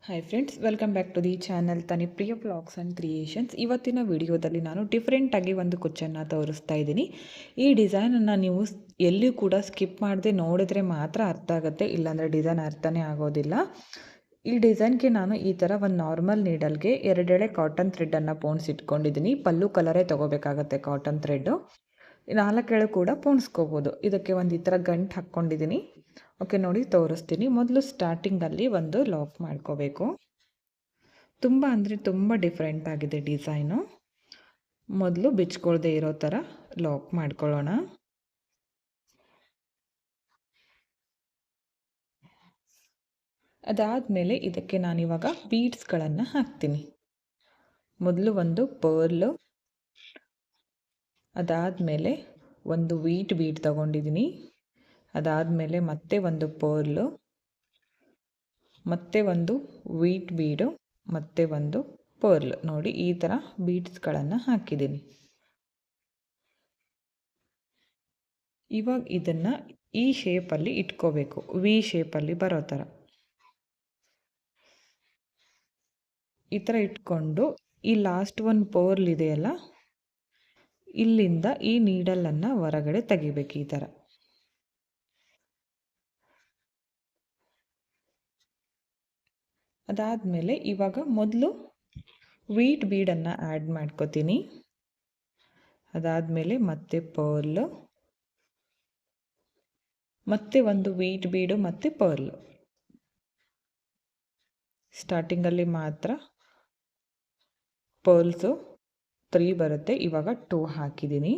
Hi friends, welcome back to the channel Tanipriya vlogs and creations. ಇವತ್ತಿನ ವಿಡಿಯೋದಲ್ಲಿ ನಾನು ಡಿಫ್ರೆಂಟಾಗಿ ಒಂದು ಕುಚ್ಚನ್ನು ತೋರಿಸ್ತಾ ಇದ್ದೀನಿ. ಈ ಡಿಸೈನನ್ನು ನೀವು ಎಲ್ಲಿಯೂ ಕೂಡ ಸ್ಕಿಪ್ ಮಾಡದೆ ನೋಡಿದ್ರೆ ಮಾತ್ರ ಅರ್ಥ ಆಗುತ್ತೆ, ಇಲ್ಲಾಂದರೆ ಡಿಸೈನ್ ಅರ್ಥನೇ ಆಗೋದಿಲ್ಲ. ಈ ಡಿಸೈನ್ಗೆ ನಾನು ಈ ಥರ ಒಂದು ನಾರ್ಮಲ್ ನೀಡಲ್ಗೆ ಎರಡೆಳೆ ಕಾಟನ್ ಥ್ರೆಡ್ಡನ್ನು ಪೋಣಿಸಿಟ್ಕೊಂಡಿದ್ದೀನಿ. ಪಲ್ಲು ಕಲರೇ ತೊಗೋಬೇಕಾಗತ್ತೆ ಕಾಟನ್ ಥ್ರೆಡ್ಡು. 4 ಎಳೆ ಕೂಡ ಪೋಣಿಸ್ಕೋಬೋದು. ಇದಕ್ಕೆ ಒಂದು ಈ ಥರ ಗಂಟು ಹಾಕ್ಕೊಂಡಿದ್ದೀನಿ. ಓಕೆ, ನೋಡಿ ತೋರಿಸ್ತೀನಿ. ಮೊದಲು ಸ್ಟಾರ್ಟಿಂಗಲ್ಲಿ ಒಂದು ಲಾಕ್ ಮಾಡ್ಕೋಬೇಕು. ತುಂಬ ಅಂದರೆ ತುಂಬ ಡಿಫ್ರೆಂಟ್ ಆಗಿದೆ ಡಿಸೈನು. ಮೊದಲು ಬಿಚ್ಕೊಳ್ದೆ ಇರೋ ಥರ ಲಾಕ್ ಮಾಡ್ಕೊಳ್ಳೋಣ. ಅದಾದಮೇಲೆ ಇದಕ್ಕೆ ನಾನಿವಾಗ ಬೀಡ್ಸ್ಗಳನ್ನು ಹಾಕ್ತೀನಿ. ಮೊದಲು ಒಂದು ಪರ್ಲು, ಅದಾದಮೇಲೆ ಒಂದು ವೀಟ್ ಬೀಡ್ ತಗೊಂಡಿದ್ದೀನಿ. ಅದಾದಮೇಲೆ ಮತ್ತೆ ಒಂದು ಪರ್ಲು, ಮತ್ತೆ ಒಂದು ವೀಟ್ ಬೀಡು, ಮತ್ತೆ ಒಂದು ಪರ್ಲ್. ನೋಡಿ ಈ ಥರ ಬೀಡ್ಸ್ಗಳನ್ನು ಹಾಕಿದ್ದೀನಿ. ಇವಾಗ ಇದನ್ನು ಈ ಶೇಪಲ್ಲಿ ಇಟ್ಕೋಬೇಕು, ವಿ ಶೇಪಲ್ಲಿ ಬರೋ ಥರ. ಈ ಥರ ಇಟ್ಕೊಂಡು ಈ ಲಾಸ್ಟ್ ಒಂದು ಪರ್ಲ್ ಇದೆಯಲ್ಲ, ಇಲ್ಲಿಂದ ಈ ನೀಡಲನ್ನು ಹೊರಗಡೆ ತೆಗಿಬೇಕು ಈ ಥರ. ಅದಾದಮೇಲೆ ಇವಾಗ ಮೊದಲು ವೀಟ್ ಬೀಡನ್ನು ಆ್ಯಡ್ ಮಾಡ್ಕೋತೀನಿ. ಅದಾದಮೇಲೆ ಮತ್ತೆ ಪರ್ಲು, ಮತ್ತೆ ಒಂದು ವೀಟ್ ಬೀಡು ಮತ್ತು ಪರ್ಲು. ಸ್ಟಾರ್ಟಿಂಗಲ್ಲಿ ಮಾತ್ರ ಪರ್ಲ್ಸು 3 ಬರುತ್ತೆ, ಇವಾಗ 2 ಹಾಕಿದ್ದೀನಿ.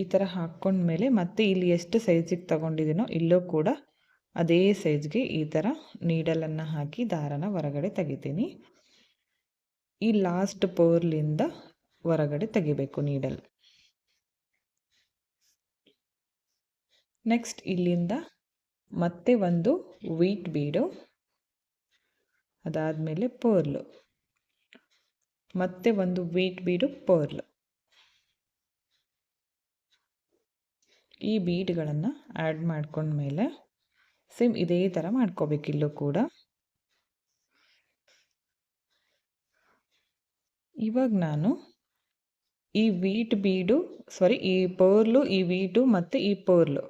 ಈ ಥರ ಹಾಕ್ಕೊಂಡ್ಮೇಲೆ ಮತ್ತೆ ಇಲ್ಲಿ ಎಷ್ಟು ಸೈಜಿಗೆ ತಗೊಂಡಿದ್ದೀನೋ ಇಲ್ಲೂ ಕೂಡ ಅದೇ ಸೈಜ್ಗೆ ಈ ಥರ ನೀಡಲನ್ನು ಹಾಕಿ ದಾರನ ಹೊರಗಡೆ ತೆಗಿತೀನಿ. ಈ ಲಾಸ್ಟ್ ಪರ್ಲಿಂದ ಹೊರಗಡೆ ತೆಗಿಬೇಕು ನೀಡಲ್. ನೆಕ್ಸ್ಟ್ ಇಲ್ಲಿಂದ ಮತ್ತೆ ಒಂದು ವೀಟ್ ಬೀಡು, ಅದಾದಮೇಲೆ ಪರ್ಲು, ಮತ್ತೆ ಒಂದು ವೀಟ್ ಬೀಡು, ಪರ್ಲು. ಈ ಬೀಡ್ಗಳನ್ನು ಆ್ಯಡ್ ಮಾಡ್ಕೊಂಡ್ಮೇಲೆ ಸೇಮ್ ಇದೇ ಥರ ಮಾಡ್ಕೋಬೇಕು ಇಲ್ಲೂ ಕೂಡ. ಇವಾಗ ನಾನು ಈ ವೀಟ್ ಬೀಡು ಈ ಪರ್ಲು, ಈ ವೀಟು ಮತ್ತು ಈ ಪರ್ಲು,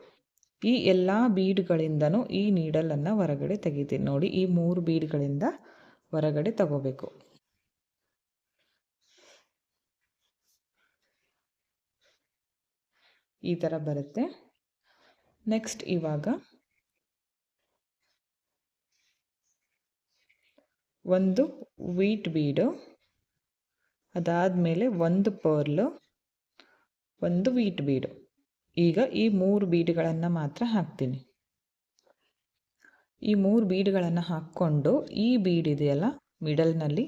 ಈ ಎಲ್ಲ ಬೀಡ್ಗಳಿಂದನೂ ಈ ನೀಡಲನ್ನು ಹೊರಗಡೆ ತೆಗಿತೀನಿ. ನೋಡಿ ಈ 3 ಬೀಡ್ಗಳಿಂದ ಹೊರಗಡೆ ತಗೋಬೇಕು. ಈ ಥರ ಬರುತ್ತೆ. ನೆಕ್ಸ್ಟ್ ಇವಾಗ ಒಂದು ವೀಟ್ ಬೀಡು, ಅದಾದಮೇಲೆ ಒಂದು ಪರ್ಲು, ಒಂದು ವೀಟ್ ಬೀಡು. ಈಗ ಈ 3 ಬೀಡ್ಗಳನ್ನು ಮಾತ್ರ ಹಾಕ್ತೀನಿ. ಈ 3 ಬೀಡ್ಗಳನ್ನು ಹಾಕ್ಕೊಂಡು ಈ ಬೀಡ್ ಇದೆಯಲ್ಲ ಮಿಡಲ್ನಲ್ಲಿ,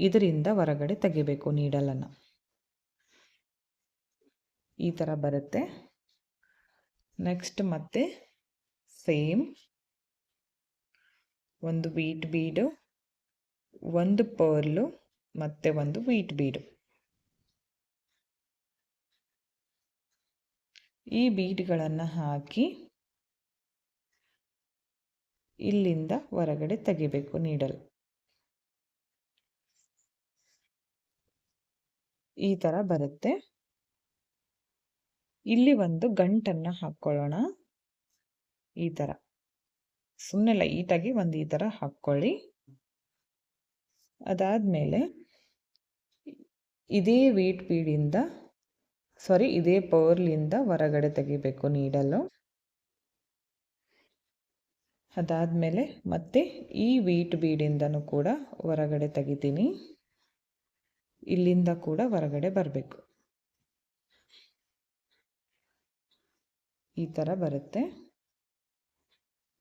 ಇದರಿಂದ ಹೊರಗಡೆ ತೆಗಿಬೇಕು ನೀಡಲನ್ನು. ಈ ಥರ ಬರುತ್ತೆ. ನೆಕ್ಸ್ಟ್ ಮತ್ತೆ ಸೇಮ್ ಒಂದು ವೀಟ್ ಬೀಡು, ಒಂದು ಪರ್ಲು, ಮತ್ತೆ ಒಂದು ವೀಟ್ ಬೀಡು. ಈ ಬೀಡ್ಗಳನ್ನು ಹಾಕಿ ಇಲ್ಲಿಂದ ಹೊರಗಡೆ ತೆಗಿಬೇಕು ನೀಡಲ್. ಈ ಥರ ಬರುತ್ತೆ. ಇಲ್ಲಿ ಒಂದು ಗಂಟನ್ನು ಹಾಕ್ಕೊಳ್ಳೋಣ. ಈ ಥರ ಸುಮ್ಮನೆ ಲೈಟಾಗಿ ಒಂದು ಈ ಥರ ಹಾಕ್ಕೊಳ್ಳಿ. ಅದಾದಮೇಲೆ ಇದೇ ವೀಟ್ ಬೀಡಿಂದ ಇದೇ ಪರ್ಲಿಂದ ಹೊರಗಡೆ ತೆಗಿಬೇಕು ನೀಡಲು. ಅದಾದಮೇಲೆ ಮತ್ತೆ ಈ ವೀಟ್ ಬೀಡಿಂದನೂ ಕೂಡ ಹೊರಗಡೆ ತೆಗಿತೀನಿ. ಇಲ್ಲಿಂದ ಕೂಡ ಹೊರಗಡೆ ಬರಬೇಕು. ಈ ಥರ ಬರುತ್ತೆ.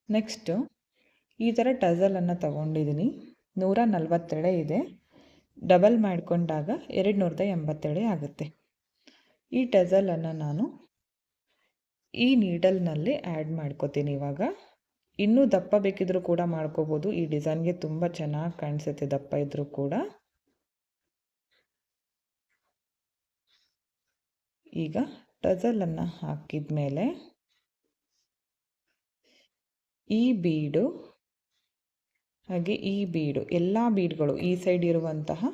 ನೆಕ್ಸ್ಟು ಈ ಥರ ಟಜಲನ್ನು ತಗೊಂಡಿದ್ದೀನಿ. 140 ಎಳೆ ಇದೆ. ಡಬಲ್ ಮಾಡಿಕೊಂಡಾಗ 280 ಎಳೆ ಆಗುತ್ತೆ. ಈ ಟಜಲನ್ನು ನಾನು ಈ ನೀಡಲ್ನಲ್ಲಿ ಆ್ಯಡ್ ಮಾಡ್ಕೋತೀನಿ. ಇವಾಗ ಇನ್ನೂ ದಪ್ಪ ಬೇಕಿದ್ರೂ ಕೂಡ ಮಾಡ್ಕೋಬೋದು. ಈ ಡಿಸೈನ್ಗೆ ತುಂಬ ಚೆನ್ನಾಗಿ ಕಾಣಿಸುತ್ತೆ ದಪ್ಪ ಇದ್ದರೂ ಕೂಡ. ಈಗ ಟಜಲನ್ನು ಹಾಕಿದ ಮೇಲೆ ಈ ಬೀಡು ಹಾಗೆ ಈ ಬೀಡು ಎಲ್ಲ ಬೀಡ್ಗಳು ಈ ಸೈಡ್ ಇರುವಂತಹ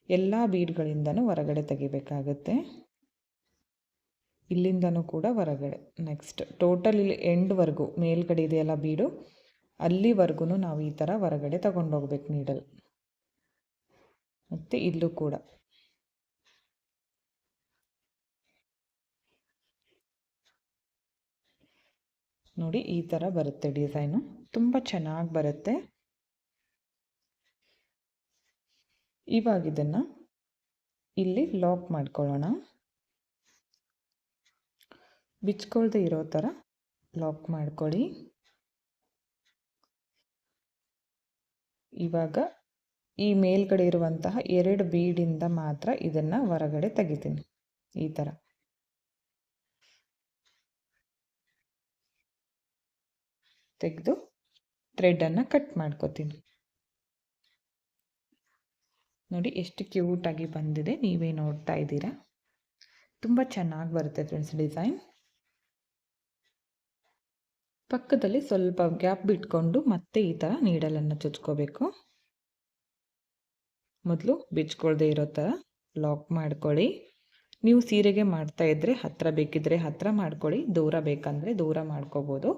ಎಲ್ಲ ಬೀಡ್ಗಳಿಂದನೂ ಹೊರಗಡೆ ತೆಗಿಬೇಕಾಗುತ್ತೆ. ಇಲ್ಲಿಂದನೂ ಕೂಡ ಹೊರಗಡೆ. ನೆಕ್ಸ್ಟ್ ಟೋಟಲ್ ಇಲ್ಲಿ ಎಂಡ್ವರೆಗೂ ಮೇಲ್ಗಡೆ ಇದೆಯಲ್ಲ ಬೀಡು, ಅಲ್ಲಿವರೆಗೂ ನಾವು ಈ ಥರ ಹೊರಗಡೆ ತಗೊಂಡೋಗ್ಬೇಕು ನೀಡಲ್. ಮತ್ತು ಇಲ್ಲೂ ಕೂಡ ನೋಡಿ ಈ ಥರ ಬರುತ್ತೆ ಡಿಸೈನು. ತುಂಬ ಚೆನ್ನಾಗಿ ಬರುತ್ತೆ. ಇವಾಗ ಇದನ್ನು ಇಲ್ಲಿ ಲಾಕ್ ಮಾಡ್ಕೊಳ್ಳೋಣ. ಬಿಚ್ಕೊಳ್ದೆ ಇರೋ ಥರ ಲಾಕ್ ಮಾಡ್ಕೊಳ್ಳಿ. ಇವಾಗ ಈ ಮೇಲ್ಗಡೆ ಇರುವಂತಹ 2 ಬೀಡಿಂದ ಮಾತ್ರ ಇದನ್ನು ಹೊರಗಡೆ ತೆಗಿತೀನಿ. ಈ ಥರ ತೆಗೆದು ಥ್ರೆಡನ್ನು ಕಟ್ ಮಾಡ್ಕೋತೀನಿ. ನೋಡಿ ಎಷ್ಟು ಕ್ಯೂಟಾಗಿ ಬಂದಿದೆ, ನೀವೇ ನೋಡ್ತಾ ಇದ್ದೀರಾ. ತುಂಬ ಚೆನ್ನಾಗಿ ಬರುತ್ತೆ ಫ್ರೆಂಡ್ಸ್ ಡಿಸೈನ್. ಪಕ್ಕದಲ್ಲಿ ಸ್ವಲ್ಪ ಗ್ಯಾಪ್ ಬಿಟ್ಕೊಂಡು ಮತ್ತೆ ಈ ಥರ ನೀಡಲನ್ನು ಚುಚ್ಕೋಬೇಕು. ಮೊದಲು ಬಿಚ್ಕೊಳ್ದೆ ಇರೋ ಥರ ಲಾಕ್ ಮಾಡ್ಕೊಳ್ಳಿ. ನೀವು ಸೀರೆಗೆ ಮಾಡ್ತಾ ಇದ್ದರೆ ಹತ್ತಿರ ಬೇಕಿದ್ದರೆ ಹತ್ತಿರ ಮಾಡ್ಕೊಳ್ಳಿ, ದೂರ ಬೇಕಂದರೆ ದೂರ ಮಾಡ್ಕೋಬೋದು.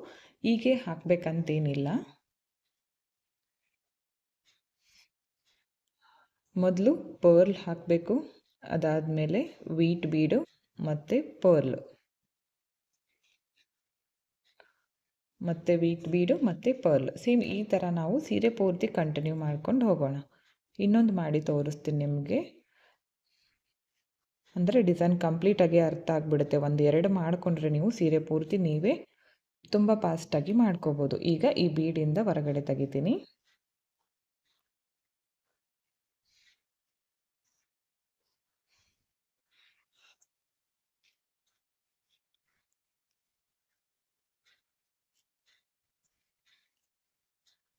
ಹೀಗೆ ಹಾಕಬೇಕಂತೇನಿಲ್ಲ. ಮೊದಲು ಪರ್ಲ್ ಹಾಕಬೇಕು, ಅದಾದಮೇಲೆ ವೀಟ್ ಬೀಡು ಮತ್ತು ಪರ್ಲು, ಮತ್ತು ವೀಟ್ ಬೀಡು ಮತ್ತು ಪರ್ಲ್. ಸೇಮ್ ಈ ಥರ ನಾವು ಸೀರೆ ಪೂರ್ತಿ ಕಂಟಿನ್ಯೂ ಮಾಡ್ಕೊಂಡು ಹೋಗೋಣ. ಇನ್ನೊಂದು ಮಾಡಿ ತೋರಿಸ್ತೀನಿ ನಿಮಗೆ, ಅಂದರೆ ಡಿಸೈನ್ ಕಂಪ್ಲೀಟಾಗಿ ಅರ್ಥ ಆಗಿಬಿಡುತ್ತೆ. 1-2 ಮಾಡಿಕೊಂಡ್ರೆ ನೀವು ಸೀರೆ ಪೂರ್ತಿ ನೀವೇ ತುಂಬ ಫಾಸ್ಟಾಗಿ ಮಾಡ್ಕೋಬೋದು. ಈಗ ಈ ಬೀಡಿಂದ ಹೊರಗಡೆ ತೆಗಿತೀನಿ.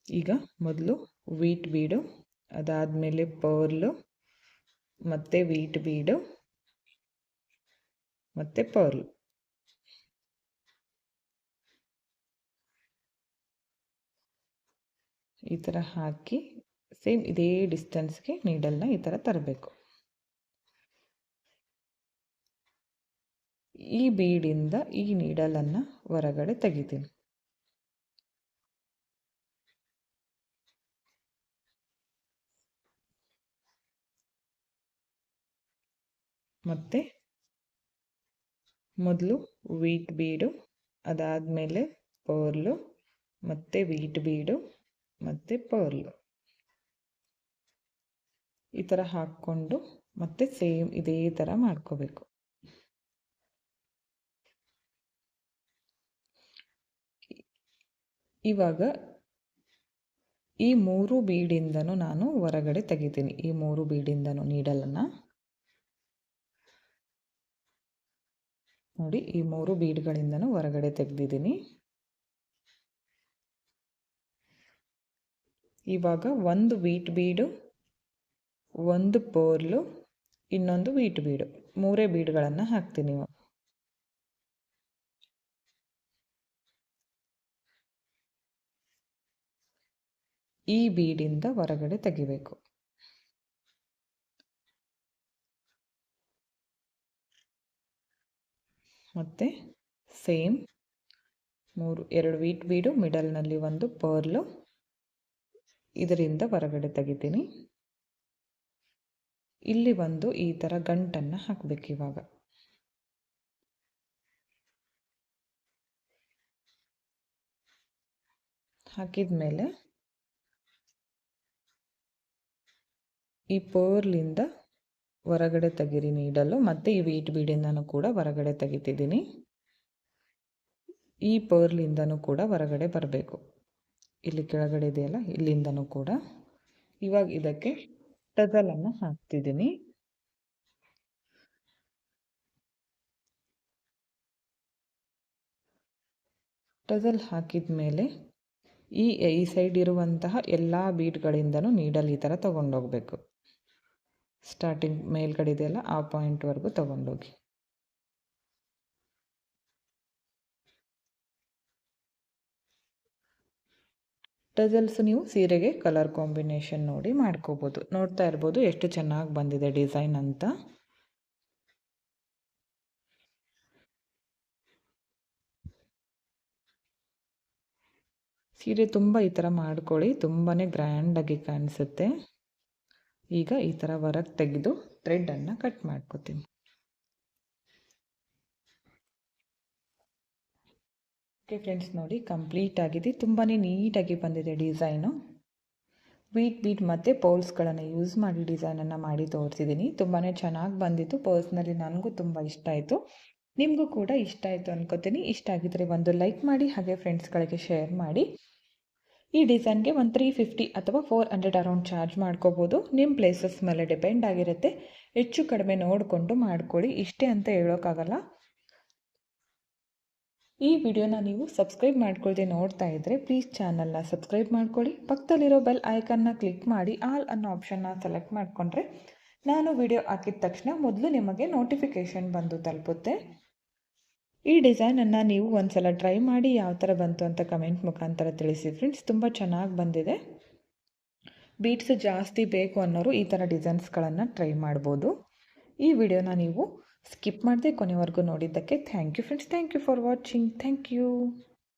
ಈಗ ಮೊದಲು ವೀಟ್ ಬೀಡು, ಅದಾದಮೇಲೆ ಪರ್ಲು ಮತ್ತು ವೀಟ್ ಬೀಡು ಮತ್ತು ಪರ್ಲ್. ಈ ಥರ ಹಾಕಿ ಸೇಮ್ ಇದೇ ಡಿಸ್ಟೆನ್ಸ್ಗೆ ನೀಡಲ್ನ ಈ ಥರ ತರಬೇಕು. ಈ ಬೀಡಿಂದ ಈ ನೀಡಲನ್ನು ಹೊರಗಡೆ ತೆಗಿತೀನಿ. ಮತ್ತು ಮೊದಲು ವೀಟ್ ಬೀಡು, ಅದಾದಮೇಲೆ ಪರ್ಲು ಮತ್ತು ವೀಟ್ ಬೀಡು ಮತ್ತು ಪರ್ಲು ಈ ಥರ ಹಾಕ್ಕೊಂಡು ಮತ್ತೆ ಸೇಮ್ ಇದೇ ಥರ ಮಾಡ್ಕೋಬೇಕು. ಇವಾಗ ಈ 3 ಬೀಡಿಂದನೂ ನಾನು ಹೊರಗಡೆ ತೆಗಿತೀನಿ. ಈ 3 ಬೀಡಿಂದನೂ ನೀಡಲನ್ನು ನೋಡಿ, ಈ 3 ಬೀಡ್ಗಳಿಂದನೂ ಹೊರಗಡೆ ತೆಗೆದಿದ್ದೀನಿ. ಇವಾಗ ಒಂದು ವೀಟ್ ಬೀಡು, ಒಂದು ಪರ್ಲು, ಇನ್ನೊಂದು ವೀಟ್ ಬೀಡು, 3 ಬೀಡ್ಗಳನ್ನು ಹಾಕ್ತೀನಿ. ಈ ಬೀಡಿಂದ ಹೊರಗಡೆ ತೆಗಿಬೇಕು. ಮತ್ತು ಸೇಮ್ 2 ವೀಟ್ ಬೀಡು, ಮಿಡಲ್ನಲ್ಲಿ ಒಂದು ಪರ್ಲು, ಇದರಿಂದ ಹೊರಗಡೆ ತೆಗಿತೀನಿ. ಇಲ್ಲಿ ಒಂದು ಈ ಥರ ಗಂಟನ್ನು ಹಾಕಬೇಕು. ಇವಾಗ ಹಾಕಿದ ಮೇಲೆ ಈ ಪರ್ಲಿಂದ ಹೊರಗಡೆ ತೆಗೀರಿ ನೀಡಲು, ಮತ್ತು ಈ ವೀಟ್ ಬೀಡಿಂದನೂ ಕೂಡ ಹೊರಗಡೆ ತೆಗಿತಿದ್ದೀನಿ. ಈ ಪರ್ಲಿಂದನೂ ಕೂಡ ಹೊರಗಡೆ ಬರಬೇಕು. ಇಲ್ಲಿ ಕೆಳಗಡೆ ಇದೆಯಲ್ಲ, ಇಲ್ಲಿಂದನೂ ಕೂಡ. ಇವಾಗ ಇದಕ್ಕೆ ಟಜಲನ್ನು ಹಾಕ್ತಿದ್ದೀನಿ. ಟಜಲ್ ಹಾಕಿದ ಮೇಲೆ ಈ ಸೈಡ್ ಇರುವಂತಹ ಎಲ್ಲ ಬೀಡ್ಗಳಿಂದನೂ ನೀಡಲ್ ಈ ಥರ ತೊಗೊಂಡೋಗ್ಬೇಕು. ಸ್ಟಾರ್ಟಿಂಗ್ ಮೇಲ್ಗಡೆ ಇದೆಯಲ್ಲ, ಆ ಪಾಯಿಂಟ್ವರೆಗೂ ತೊಗೊಂಡೋಗಿ. ಟಸಲ್ಸ್ ನೀವು ಸೀರೆಗೆ ಕಲರ್ ಕಾಂಬಿನೇಷನ್ ನೋಡಿ ಮಾಡ್ಕೋಬೋದು. ನೋಡ್ತಾ ಇರ್ಬೋದು ಎಷ್ಟು ಚೆನ್ನಾಗಿ ಬಂದಿದೆ ಡಿಸೈನ್ ಅಂತ. ಸೀರೆ ತುಂಬ ಈ ಥರ ಮಾಡ್ಕೊಳ್ಳಿ, ತುಂಬಾ ಗ್ರ್ಯಾಂಡಾಗಿ ಕಾಣಿಸುತ್ತೆ. ಈಗ ಈ ಥರ ಹೊರಗೆ ತೆಗೆದು ಥ್ರೆಡನ್ನು ಕಟ್ ಮಾಡ್ಕೋತೀನಿ. ಓಕೆ ಫ್ರೆಂಡ್ಸ್, ನೋಡಿ ಕಂಪ್ಲೀಟ್ ಆಗಿದೆ. ತುಂಬಾ ನೀಟಾಗಿ ಬಂದಿದೆ ಡಿಸೈನು. ಬೀಟ್ ಮತ್ತು ಪೌಲ್ಸ್ಗಳನ್ನು ಯೂಸ್ ಮಾಡಿ ಡಿಸೈನನ್ನು ಮಾಡಿ ತೋರಿಸಿದ್ದೀನಿ. ತುಂಬಾ ಚೆನ್ನಾಗಿ ಬಂದಿತ್ತು. ಪರ್ಸ್ನಲಿ ನನಗೂ ತುಂಬ ಇಷ್ಟ ಆಯಿತು. ನಿಮಗೂ ಕೂಡ ಇಷ್ಟ ಆಯಿತು ಅನ್ಕೋತೀನಿ. ಇಷ್ಟ ಆಗಿದ್ದರೆ ಒಂದು ಲೈಕ್ ಮಾಡಿ, ಹಾಗೆ ಫ್ರೆಂಡ್ಸ್ಗಳಿಗೆ ಶೇರ್ ಮಾಡಿ. ಈ ಡಿಸೈನ್ಗೆ ಒಂದು 350 ಅಥವಾ 400 ಅರೌಂಡ್ ಚಾರ್ಜ್ ಮಾಡ್ಕೋಬೋದು. ನಿಮ್ಮ ಪ್ಲೇಸಸ್ ಮೇಲೆ ಡಿಪೆಂಡ್ ಆಗಿರುತ್ತೆ. ಹೆಚ್ಚು ಕಡಿಮೆ ನೋಡಿಕೊಂಡು ಮಾಡ್ಕೊಳ್ಳಿ, ಇಷ್ಟೇ ಅಂತ ಹೇಳೋಕ್ಕಾಗಲ್ಲ. ಈ ವಿಡಿಯೋನ ನೀವು ಸಬ್ಸ್ಕ್ರೈಬ್ ಮಾಡ್ಕೊಳ್ದೆ ನೋಡ್ತಾ ಇದ್ದರೆ ಪ್ಲೀಸ್ ಚಾನಲ್ನ ಸಬ್ಸ್ಕ್ರೈಬ್ ಮಾಡ್ಕೊಳ್ಳಿ. ಪಕ್ಕದಲ್ಲಿರೋ ಬೆಲ್ ಐಕನ್ನ ಕ್ಲಿಕ್ ಮಾಡಿ ಆಲ್ ಅನ್ನೋ ಆಪ್ಷನ್ನ ಸೆಲೆಕ್ಟ್ ಮಾಡಿಕೊಂಡ್ರೆ ನಾನು ವಿಡಿಯೋ ಹಾಕಿದ ತಕ್ಷಣ ಮೊದಲು ನಿಮಗೆ ನೋಟಿಫಿಕೇಷನ್ ಬಂದು ತಲುಪುತ್ತೆ. ಈ ಡಿಸೈನನ್ನು ನೀವು ಒಂದು ಸಲ ಟ್ರೈ ಮಾಡಿ ಯಾವ ಥರ ಬಂತು ಅಂತ ಕಮೆಂಟ್ ಮುಖಾಂತರ ತಿಳಿಸಿ ಫ್ರೆಂಡ್ಸ್. ತುಂಬ ಚೆನ್ನಾಗಿ ಬಂದಿದೆ. ಬೀಟ್ಸ್ ಜಾಸ್ತಿ ಬೇಕು ಅನ್ನೋರು ಈ ಥರ ಡಿಸೈನ್ಸ್ಗಳನ್ನು ಟ್ರೈ ಮಾಡ್ಬೋದು. ಈ ವಿಡಿಯೋನ ನೀವು ಸ್ಕಿಪ್ ಮಾಡದೆ ಕೊನೆವರೆಗೂ ನೋಡಿದ್ದಕ್ಕೆ thank you friends. Thank you for watching. Thank you.